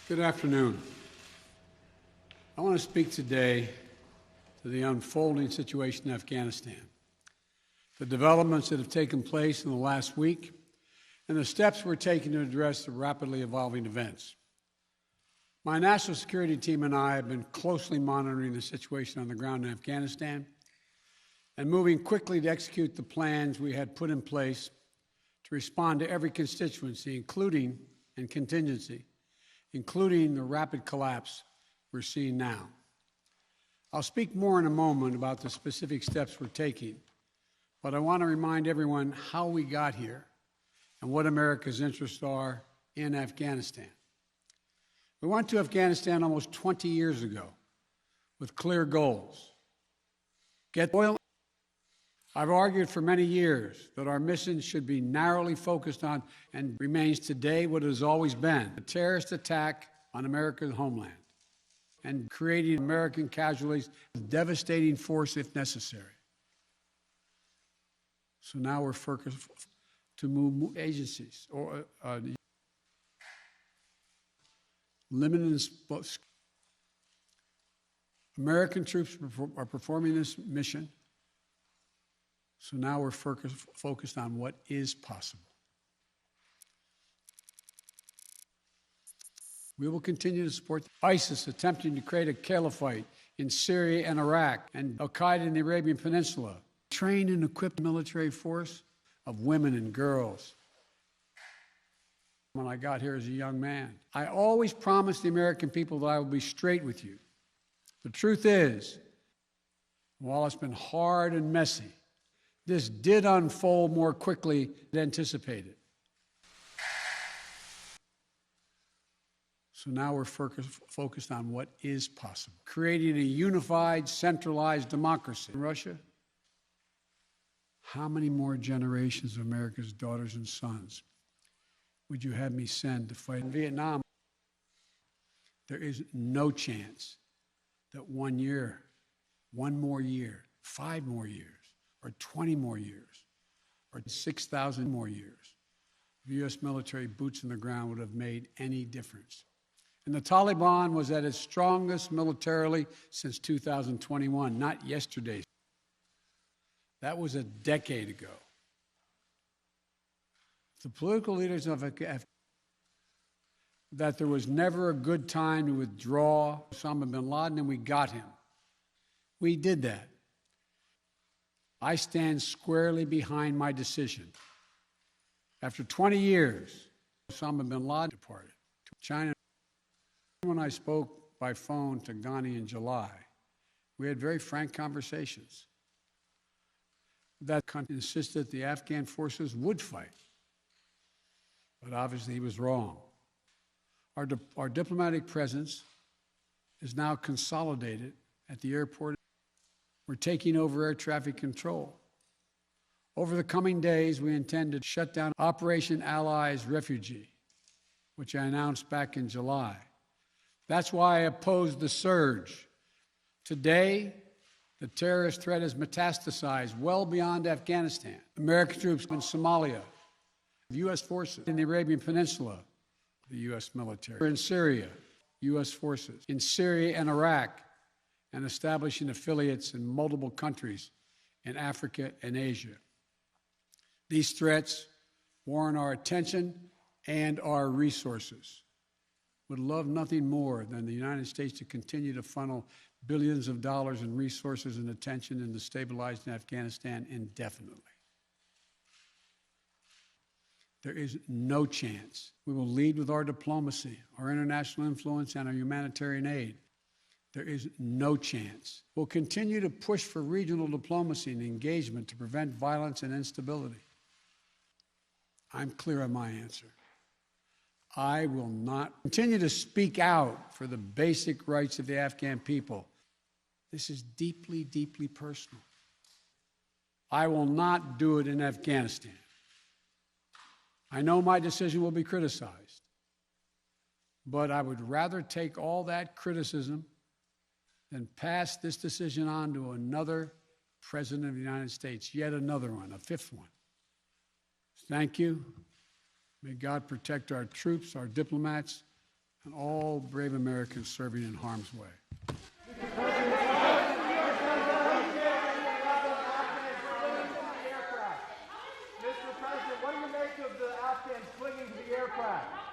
Good afternoon. I want to speak today to the unfolding situation in Afghanistan, the developments that have taken place in the last week, and the steps we're taking to address the rapidly evolving events. My national security team and I have been closely monitoring the situation on the ground in Afghanistan and moving quickly to execute the plans we had put in place to respond to every constituency, including and contingency, including the rapid collapse we're seeing now. I'll speak more in a moment about the specific steps we're taking, but I want to remind everyone how we got here and what America's interests are in Afghanistan. We went to Afghanistan almost 20 years ago with clear goals. Get oil. I've argued for many years that our mission should be narrowly focused on, and remains today what it has always been, a terrorist attack on America's homeland and creating American casualties with devastating force if necessary. So now we're focused to move agencies or limited. American troops are performing this mission. So now we're focused on what is possible. We will continue to support ISIS attempting to create a caliphate in Syria and Iraq, and Al-Qaeda in the Arabian Peninsula. Train and equip military force of women and girls. When I got here as a young man, I always promised the American people that I would be straight with you. The truth is, while it's been hard and messy, this did unfold more quickly than anticipated. So now we're focused on what is possible. Creating a unified, centralized democracy. In Russia, how many more generations of America's daughters and sons would you have me send to fight in Vietnam? There is no chance that 1 year, 1 more year, 5 more years, or 20 more years, or 6,000 more years of U.S. military boots on the ground would have made any difference. And the Taliban was at its strongest militarily since 2021, not yesterday. That was a decade ago. The political leaders of that there was never a good time to withdraw Osama bin Laden, and we got him. We did that. I stand squarely behind my decision. After 20 years, Osama bin Laden departed to China. When I spoke by phone to Ghani in July, we had very frank conversations. That country insisted the Afghan forces would fight, but obviously he was wrong. Our diplomatic presence is now consolidated at the airport. We're taking over air traffic control. Over the coming days, we intend to shut down Operation Allies Refugee, which I announced back in July. That's why I opposed the surge. Today, the terrorist threat has metastasized well beyond Afghanistan. American troops in Somalia, U.S. forces in the Arabian Peninsula, the U.S. military. In Syria, U.S. forces. In Syria and Iraq, and establishing affiliates in multiple countries in Africa and Asia. These threats warrant our attention and our resources. Would love nothing more than the United States to continue to funnel billions of dollars in resources and attention into stabilizing Afghanistan indefinitely. There is no chance. We will lead with our diplomacy, our international influence, and our humanitarian aid. There is no chance. We'll continue to push for regional diplomacy and engagement to prevent violence and instability. I'm clear on my answer. I will not continue to speak out for the basic rights of the Afghan people. This is deeply, deeply personal. I will not do it in Afghanistan. I know my decision will be criticized, but I would rather take all that criticism than pass this decision on to another President of the United States, yet another one, a fifth one. Thank you. May God protect our troops, our diplomats, and all brave Americans serving in harm's way. Mr. President, what do you make of the Afghans clinging to the aircraft?